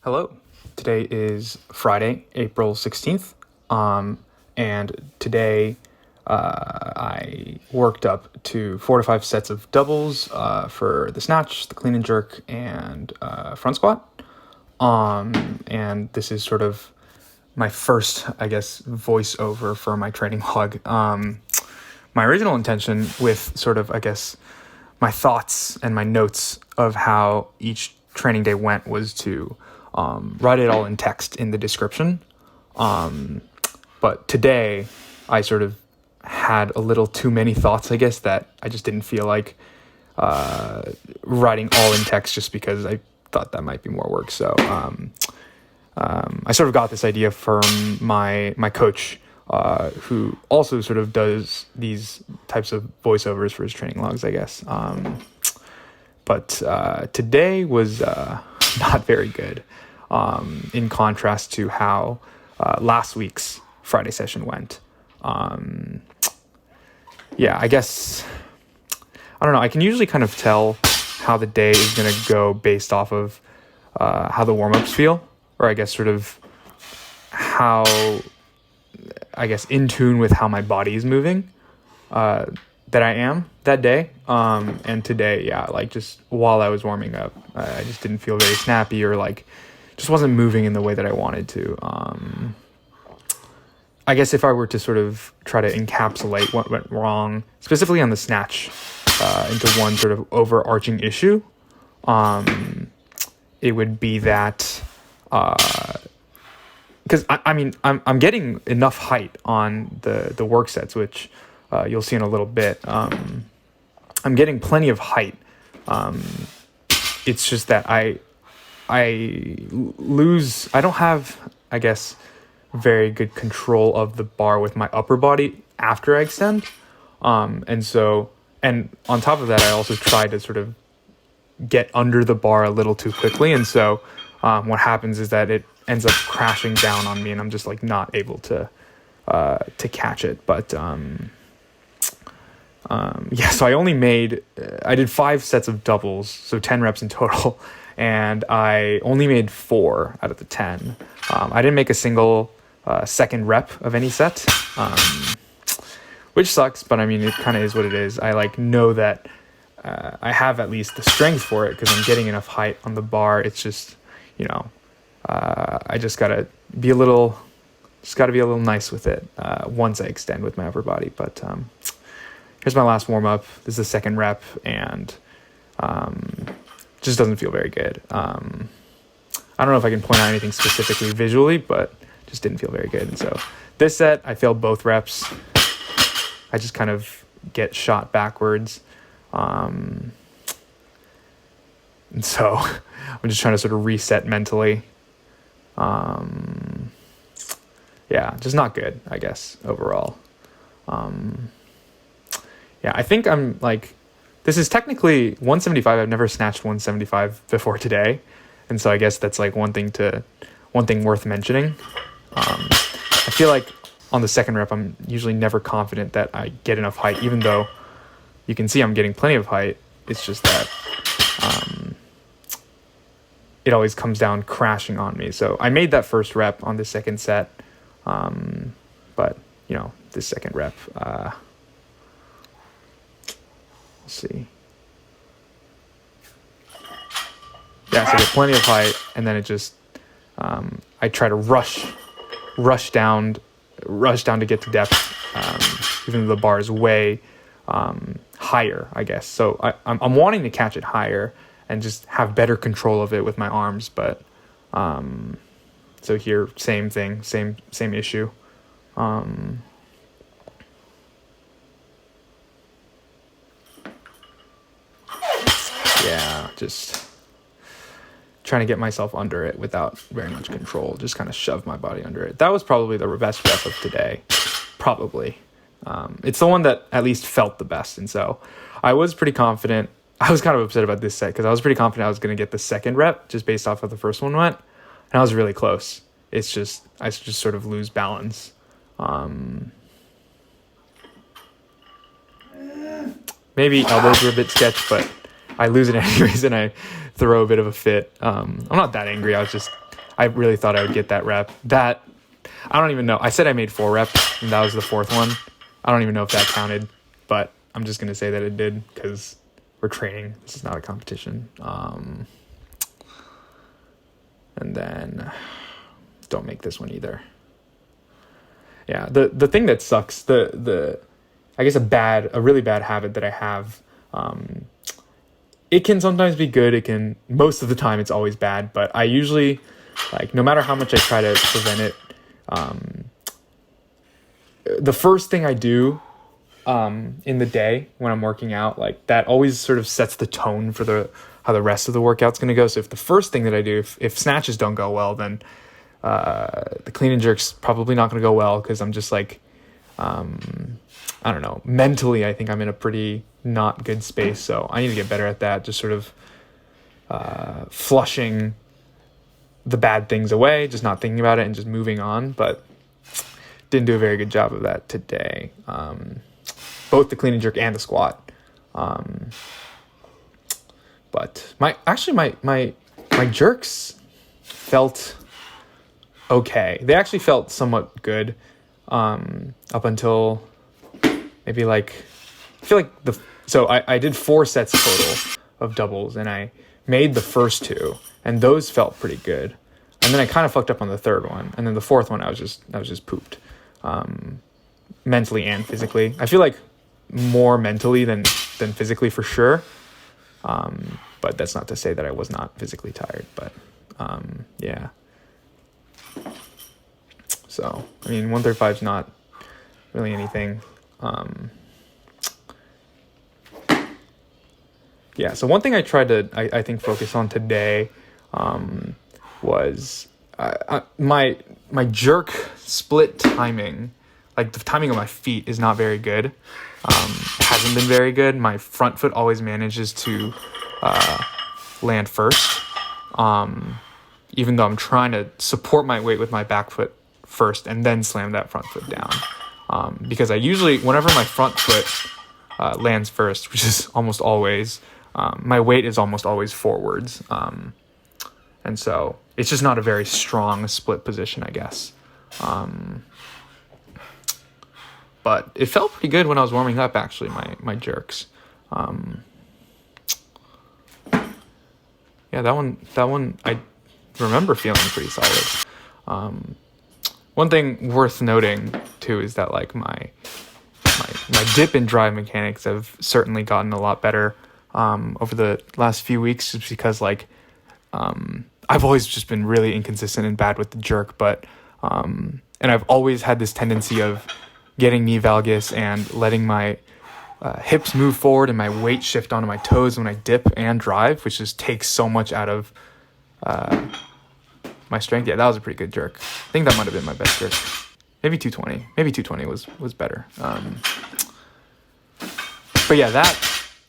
Hello. Today is Friday, April 16th, and today I worked up to 4 to 5 sets of doubles for the snatch, the clean and jerk, and front squat. And this is sort of my first, voiceover for my training log. My original intention with sort of, my thoughts and my notes of how each training day went was to write it all in text in the description. But today I sort of had a little too many thoughts, that I just didn't feel like writing all in text just because I thought that might be more work. So I sort of got this idea from my coach, who also sort of does these types of voiceovers for his training logs, I guess. But today was not very good, in contrast to how last week's Friday session went. I don't know. I can usually kind of tell how the day is going to go based off of how the warm-ups feel, or sort of how, in tune with how my body is moving, that I am that day. And today, just while I was warming up, I just didn't feel very snappy or just wasn't moving in the way that I wanted to. If I were to sort of try to encapsulate what went wrong, specifically on the snatch, into one sort of overarching issue, it would be that, because I'm getting enough height on the work sets, which you'll see in a little bit. I'm getting plenty of height. It's just that I don't have, very good control of the bar with my upper body after I extend. And on top of that, I also try to sort of get under the bar a little too quickly. And so what happens is that it ends up crashing down on me and I'm just not able to catch it. But so I did 5 sets of doubles, so 10 reps in total. And I only made 4 out of the 10. I didn't make a single second rep of any set, which sucks, but it kind of is what it is. I know that I have at least the strength for it because I'm getting enough height on the bar. It's just, I just gotta be a little nice with it once I extend with my upper body. But here's my last warm up. This is the second rep, and just doesn't feel very good. I don't know if I can point out anything specifically visually, but just didn't feel very good. And so this set, I failed both reps. I just kind of get shot backwards. And so I'm just trying to sort of reset mentally. Just not good, overall. I think I'm this is technically 175. I've never snatched 175 before today. And so I guess that's one thing worth mentioning. I feel like on the second rep, I'm usually never confident that I get enough height, even though you can see I'm getting plenty of height. It's just that it always comes down crashing on me. So I made that first rep on the second set. But this second rep, let's see. So I get plenty of height, and then it just, I try to rush down to get to depth, even though the bar is way higher, So I'm wanting to catch it higher and just have better control of it with my arms. But so here, same thing, same issue. Just trying to get myself under it without very much control, just kind of shove my body under it. That was probably the best rep of today, probably. It's the one that at least felt the best, and so I was pretty confident. I was kind of upset about this set because I was pretty confident I was going to get the second rep just based off of the first one went, and I was really close. It's just, I just sort of lose balance. Maybe elbows were a bit sketch, but I lose it anyways, and I throw a bit of a fit. I'm not that angry. I was just I really thought I would get that rep. That, I don't even know. I said I made 4 reps, and that was the 4th one. I don't even know if that counted, but I'm just going to say that it did because we're training. This is not a competition. And then don't make this one either. Yeah, the thing that sucks, I guess a really bad habit that I have, it can sometimes be good. Most of the time it's always bad, but I usually, like, no matter how much I try to prevent it, the first thing I do in the day when I'm working out, like, that always sort of sets the tone for how the rest of the workout's going to go. So if the first thing that I do, if snatches don't go well, then the clean and jerk's probably not going to go well, because I'm just like, I don't know, mentally I think I'm in a pretty not good space, so I need to get better at that, just sort of flushing the bad things away, just not thinking about it and just moving on. But didn't do a very good job of that today, both the clean and jerk and the squat. But my jerks felt okay. They actually felt somewhat good up until maybe, like, I feel like so I did 4 sets total of doubles, and I made the first 2, and those felt pretty good. And then I kind of fucked up on the 3rd one, and then the 4th one I was just pooped, mentally and physically. I feel like more mentally than physically for sure. But that's not to say that I was not physically tired. But yeah. So I mean, 135 is not really anything. Yeah, so one thing I tried to, I think, focus on today was my jerk split timing. Like, the timing of my feet is not very good. Hasn't been very good. My front foot always manages to land first, even though I'm trying to support my weight with my back foot first and then slam that front foot down. Because I usually, whenever my front foot lands first, which is almost always, my weight is almost always forwards. And so it's just not a very strong split position, I guess. But it felt pretty good when I was warming up, actually, my jerks. Yeah, that one I remember feeling pretty solid. One thing worth noting too is that, like, my dip and drive mechanics have certainly gotten a lot better over the last few weeks, just because, like, I've always just been really inconsistent and bad with the jerk, but and I've always had this tendency of getting knee valgus and letting my hips move forward and my weight shift onto my toes when I dip and drive, which just takes so much out of my strength. Yeah, that was a pretty good jerk. I think that might have been my best jerk. Maybe 220. Maybe 220 was better. But yeah,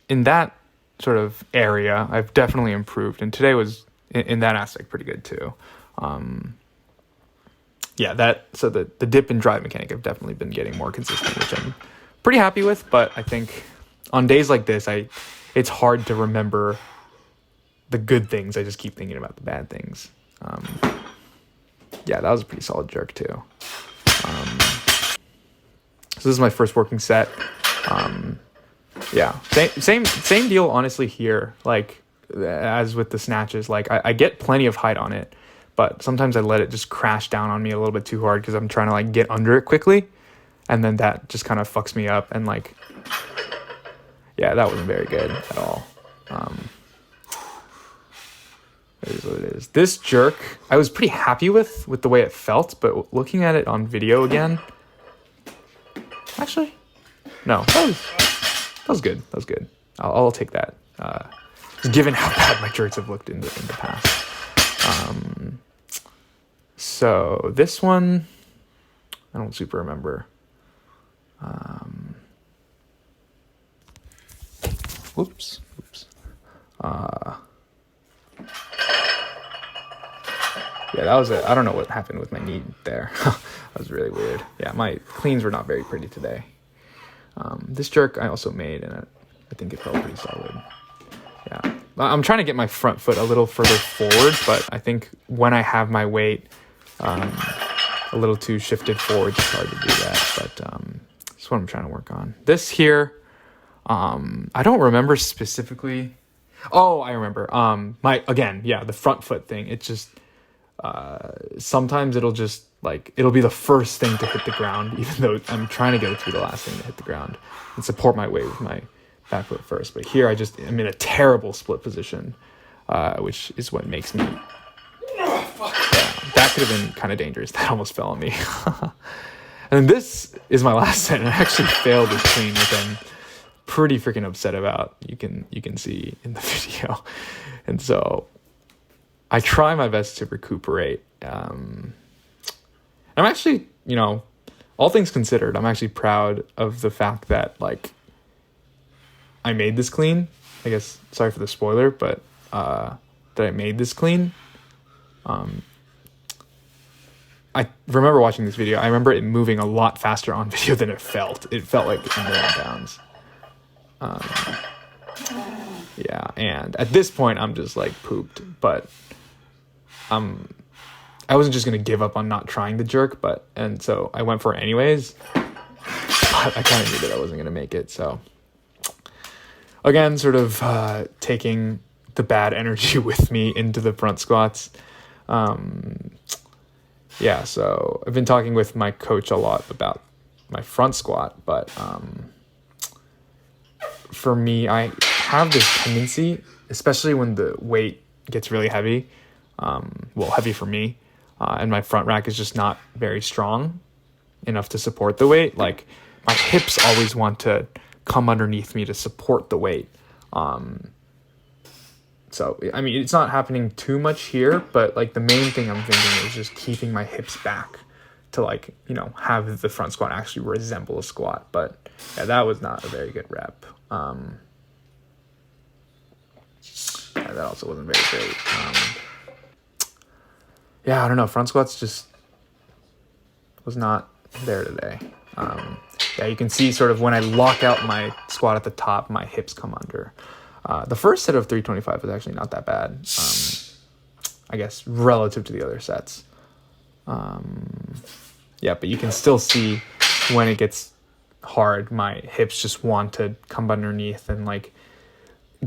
in that sort of area, I've definitely improved. And today was, in that aspect, pretty good too. Yeah, so the dip and drive mechanic, I've definitely been getting more consistent, which I'm pretty happy with. But I think on days like this, it's hard to remember the good things. I just keep thinking about the bad things. Yeah, that was a pretty solid jerk too. So this is my first working set. Yeah, same deal, honestly, here. Like, as with the snatches, like, I get plenty of height on it, but sometimes I let it just crash down on me a little bit too hard because I'm trying to, like, get under it quickly, and then that just kind of fucks me up. And, like, yeah, that wasn't very good at all. It is what it is. This jerk, I was pretty happy with the way it felt, but looking at it on video again, actually, no, that was good. That was good. I'll take that. Given how bad my jerks have looked in the past. So this one, I don't super remember. Whoops. Yeah, that was it. I don't know what happened with my knee there. That was really weird. Yeah, my cleans were not very pretty today. This jerk I also made, and I think it felt pretty solid. Yeah. I'm trying to get my front foot a little further forward, but I think when I have my weight a little too shifted forward, it's hard to do that. But that's what I'm trying to work on. This here, I don't remember specifically. Oh, I remember. The front foot thing. It just sometimes it'll just it'll be the first thing to hit the ground, even though I'm trying to get it to be the last thing to hit the ground and support my weight with my back foot first. But here I'm in a terrible split position, which is what makes me. That could have been kind of dangerous. That almost fell on me. And this is my last set, and I actually failed this clean, which I'm pretty freaking upset about. You can see in the video. And so I try my best to recuperate. I'm actually, all things considered, I'm actually proud of the fact that I made this clean. I guess, sorry for the spoiler, but that I made this clean. I remember watching this video. I remember it moving a lot faster on video than it felt. It felt like a million pounds. And at this point, I'm just pooped. But I wasn't just gonna give up on not trying the jerk, and so I went for it anyways. But I kind of knew that I wasn't gonna make it. So again, sort of taking the bad energy with me into the front squats. So I've been talking with my coach a lot about my front squat, but for me, I have this tendency, especially when the weight gets really heavy, heavy for me, and my front rack is just not very strong enough to support the weight. My hips always want to come underneath me to support the weight. So, it's not happening too much here, but the main thing I'm thinking is just keeping my hips back to have the front squat actually resemble a squat. But yeah, that was not a very good rep. That also wasn't very great. I don't know. Front squats just was not there today. You can see sort of when I lock out my squat at the top, my hips come under. The first set of 325 was actually not that bad, I guess, relative to the other sets. But you can still see when it gets hard, my hips just want to come underneath. And,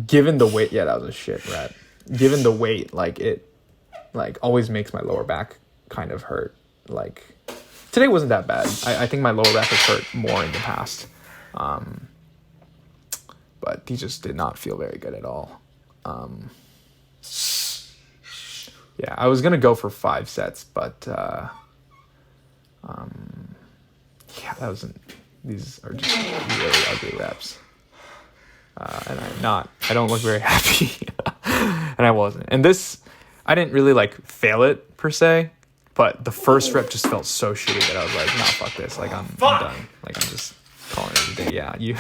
given the weight, that was a shit rep. Given the weight, it, always makes my lower back kind of hurt. Today wasn't that bad. I think my lower back has hurt more in the past. But he just did not feel very good at all. I was going to go for 5 sets, but these are just really ugly reps. And I don't look very happy. And I wasn't. And this, I didn't really fail it per se, but the first rep just felt so shitty that I was like, nah, fuck this. I'm done. I'm just calling it a day. Yeah, you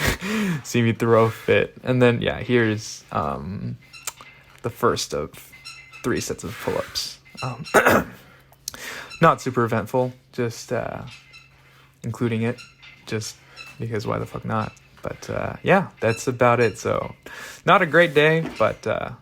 see me throw a fit. And then here's the first of 3 sets of pull-ups. Not super eventful, just including it, just because why the fuck not. But that's about it. So not a great day, but